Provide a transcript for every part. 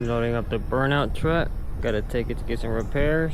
Loading up the burnout truck. Gotta take it to get some repairs.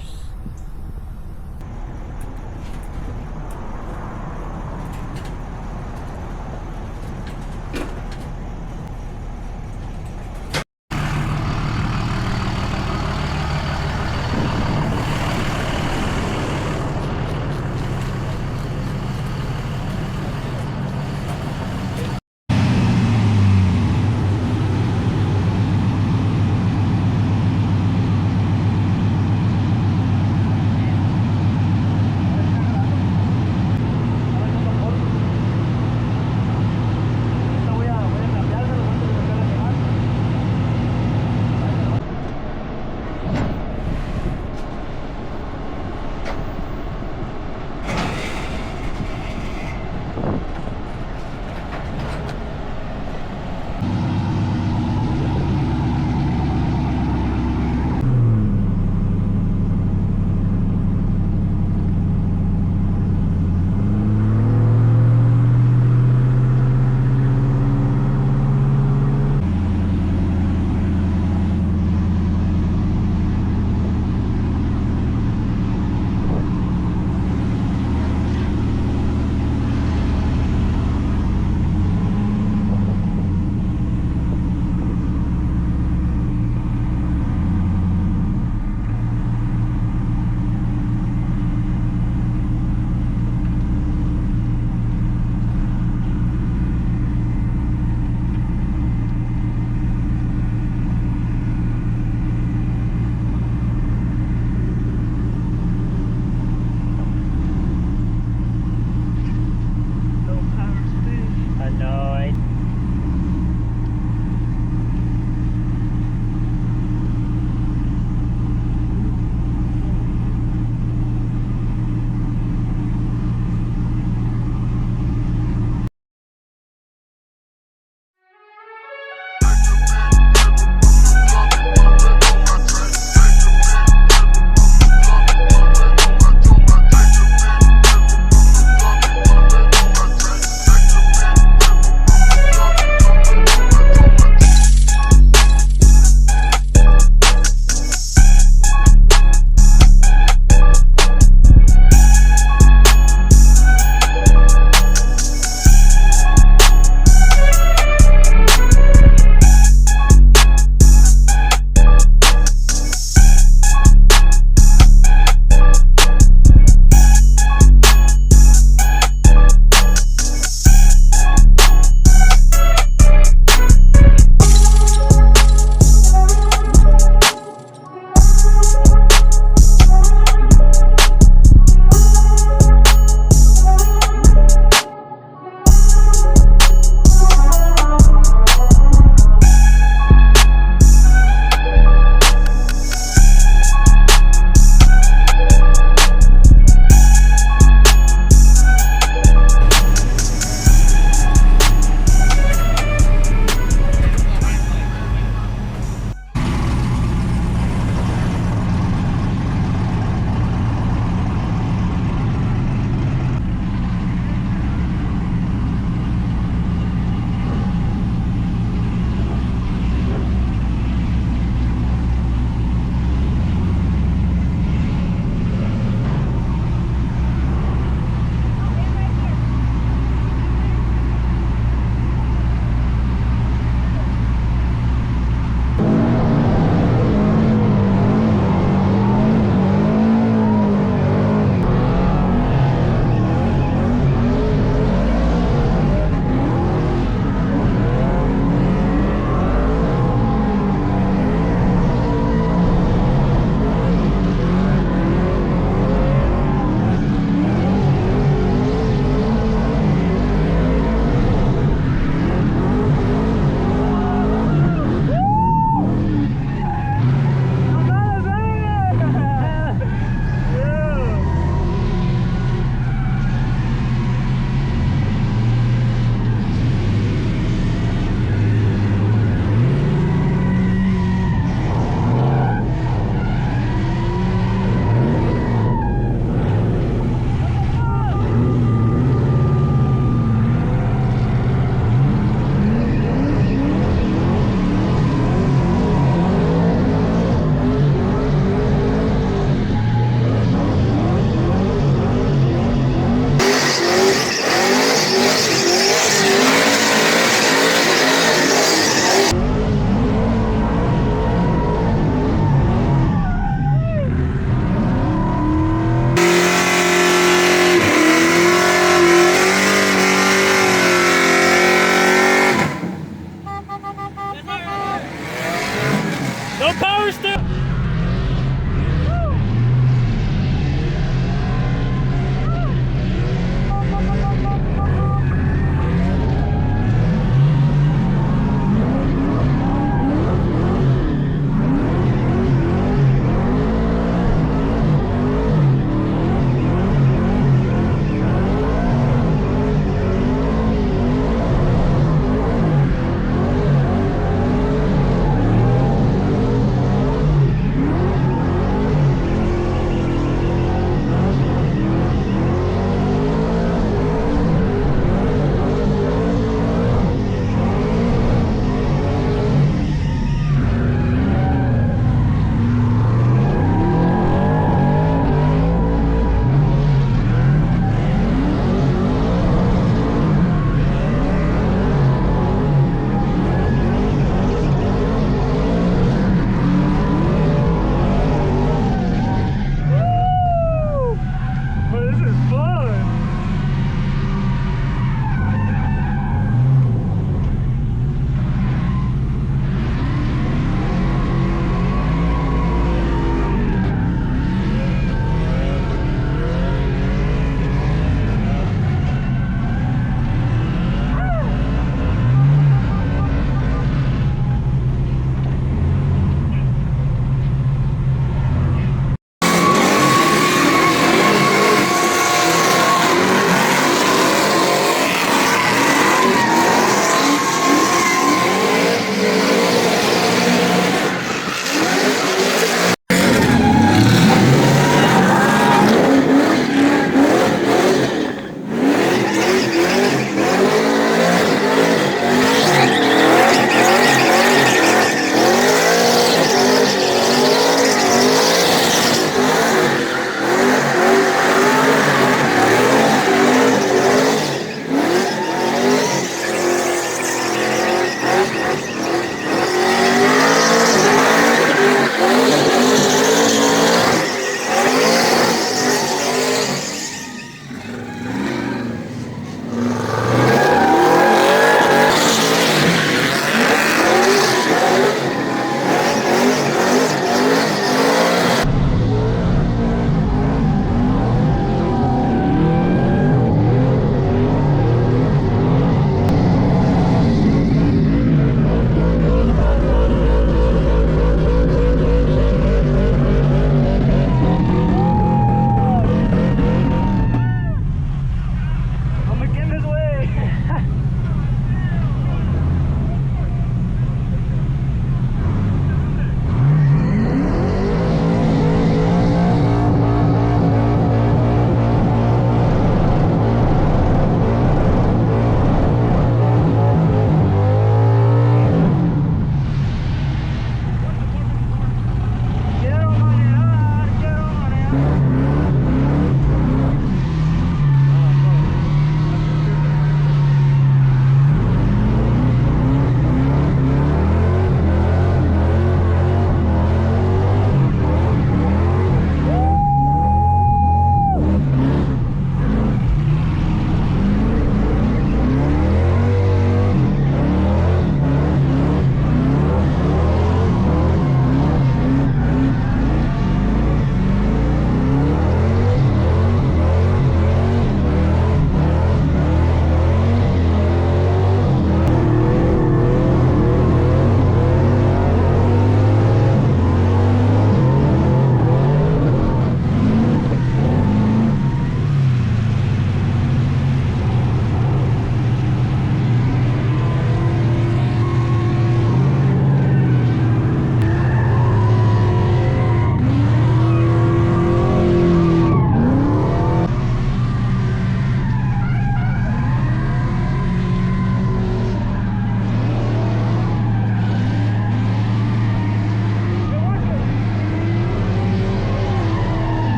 No power steer.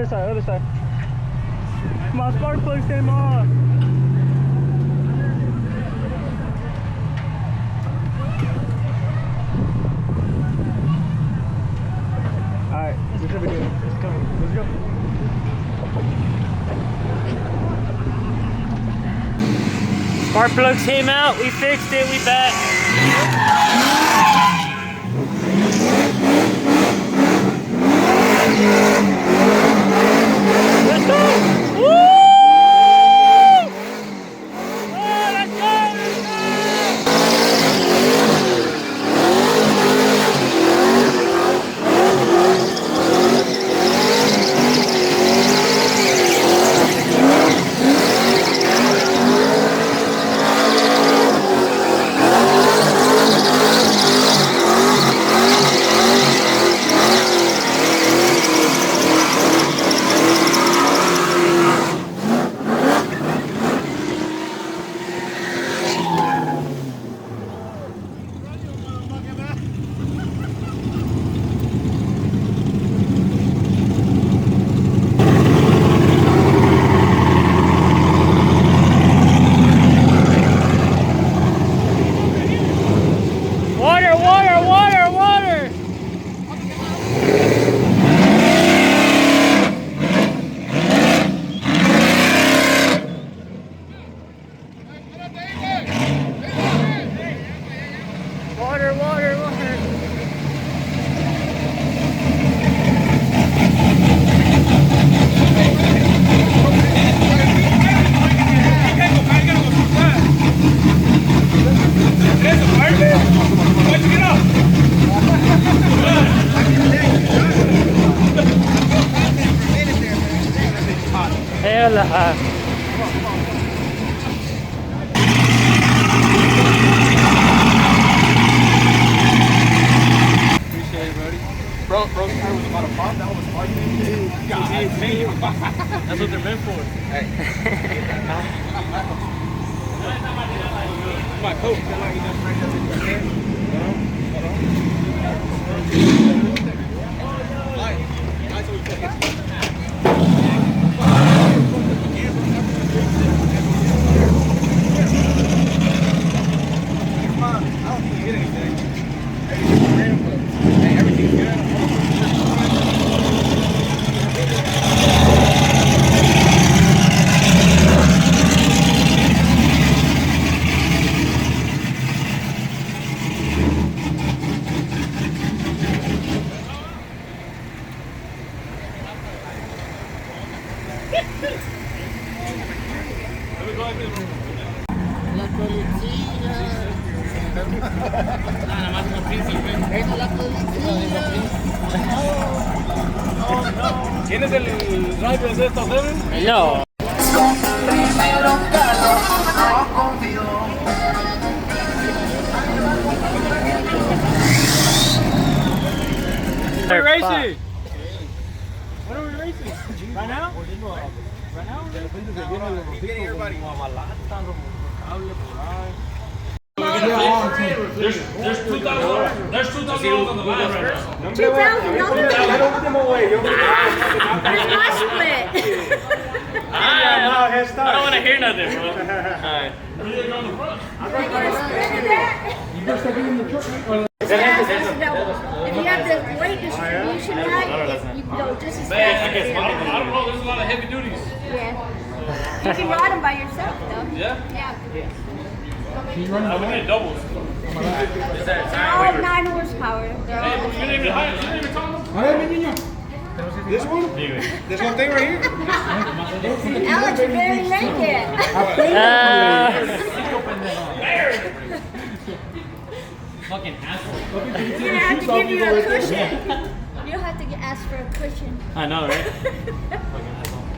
side, other side. Come on, spark plugs came off. Alright, we should be good. It's coming. Let's go. Spark plugs came out. We fixed it. We back. Let's go! Woo! Oh, let's go! Water, water, water, water! Water, water, water! Hela! Bro, was about a pop. That was hard. That's what they're meant for. Hey. My coach. La policía. Nada más como príncipe. Es la policía. ¿Quién es el driver de estos deben? No. Primero Carlos no confió. We're racing. When are we racing? Right now? Right now? There's $2,000. There's $2,000 on the line right now. $2,000? That's my split. I don't want to hear nothing, bro. Alright. If you have the weight distribution right, you go just as Man, fast. I don't know. There's a lot of heavy duties. Yeah. You can ride them by yourself, though. Yeah? Yeah. We need doubles. They're all 9 horsepower. They're all You didn't even hire. You didn't even tell them. This one? This one thing right here? Alex, you're very naked. Fucking asshole. We're gonna have to give you a cushion. You'll have to ask for a cushion. I know, right?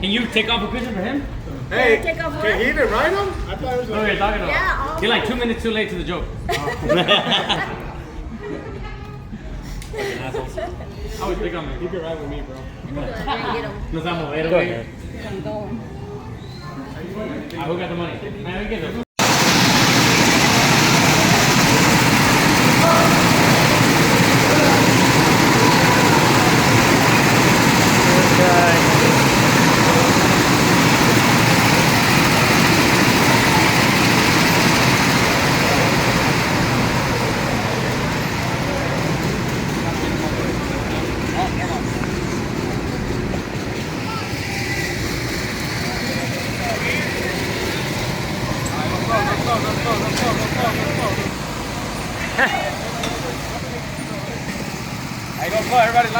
Can you take off a picture for him? Hey, Take off can what? he even ride them? I thought it was What are you talking about? Yeah, You're like 2 minutes too late to the joke. Fucking assholes. I would pick on me. You can ride with me, bro. get them. Nos vamos a ver, güey. I'm going. Who got the money? Man, we get it. This guy.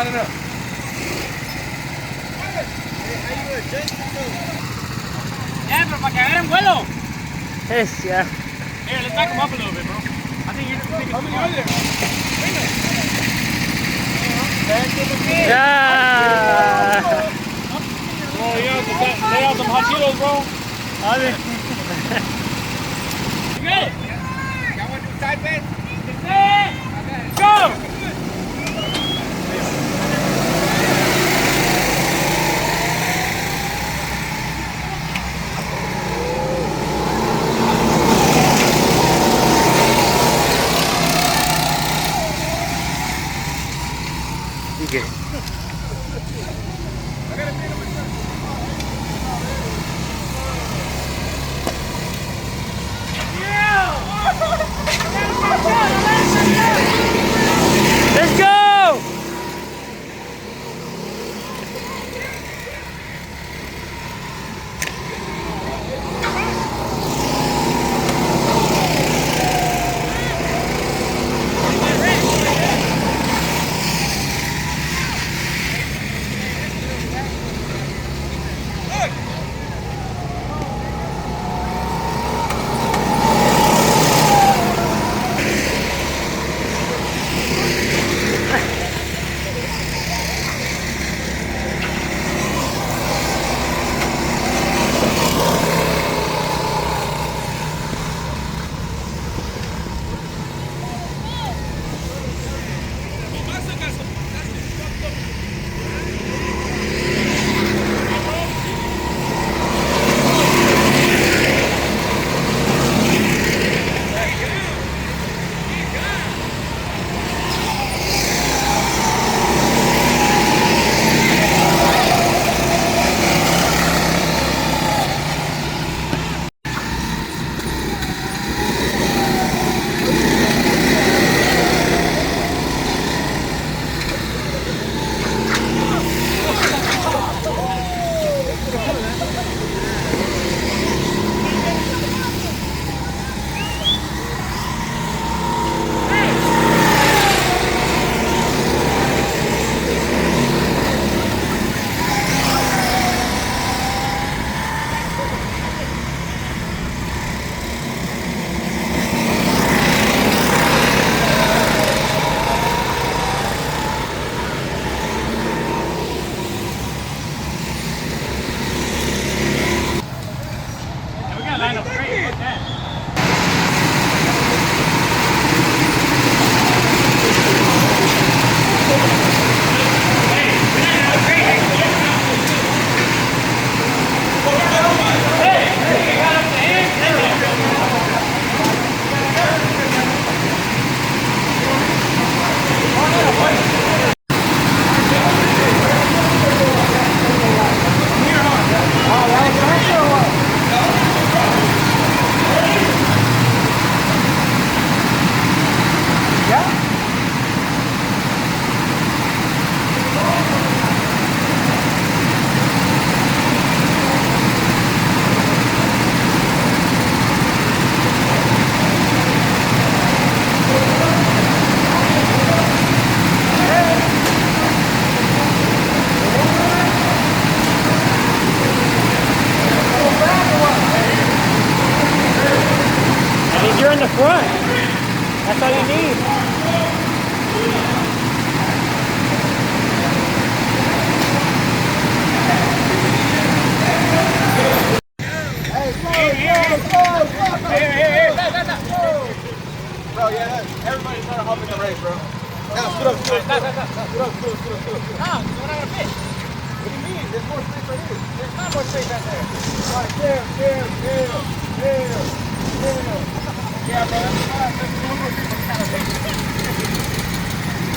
Line it up. Yeah, pero para que agarren vuelo. Yes, yeah. Here, let's back them up a little bit, bro. I think you're just thinking. How many are there? Yeah. Oh, yeah, they have some hot Cheetos, bro. You good? Y'all want to do side bends? Go! Okay. Let's go! We gotta line up straight. What's that? I mean, you're in the front. That's all you need. Bro, yeah, everybody's trying to hop in the race, bro. Now, scoot up. Scoot up. Ah, we're not gonna fit. What do you mean? There's more space right here. There's not more space back there. All right, there. Yeah, bro.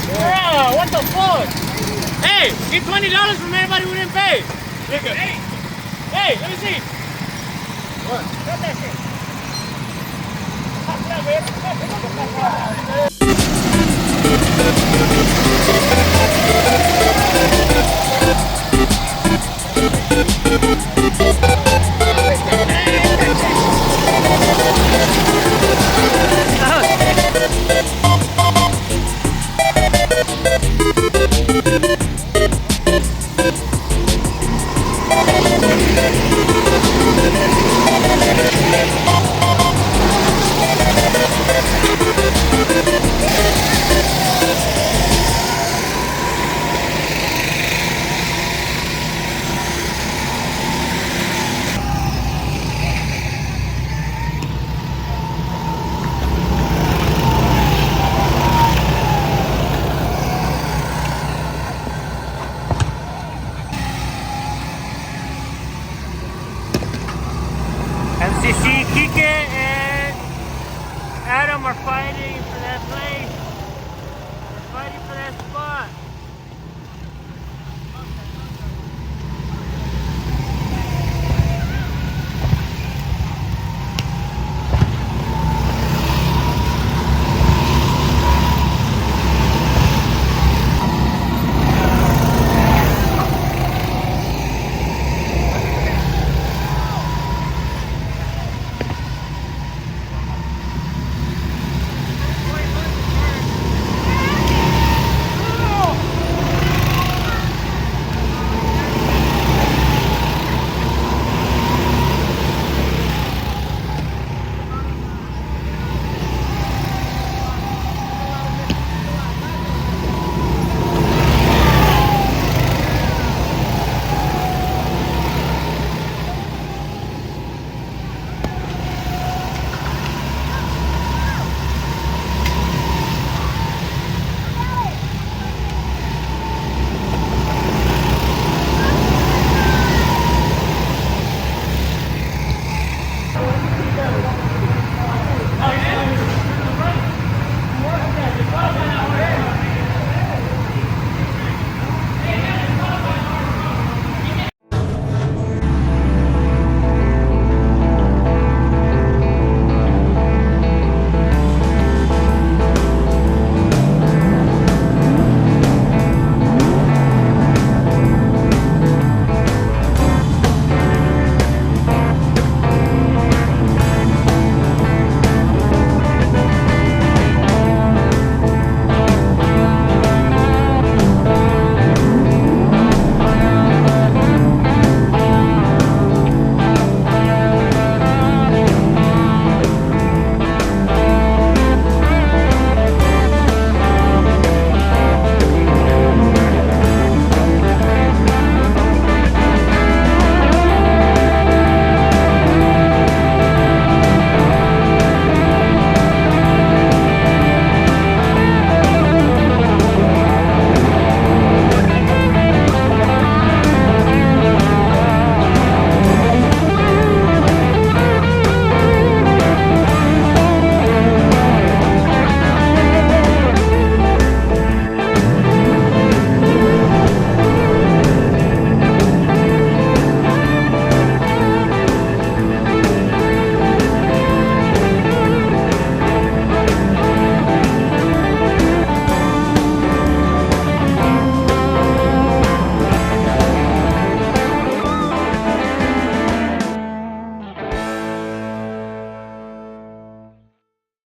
Bro, what the fuck? Hey, get $20 from everybody who didn't pay. Hey, let me see. What? Got that shit. Pop it up, man. Oh. As you see, Kike and Adam are fighting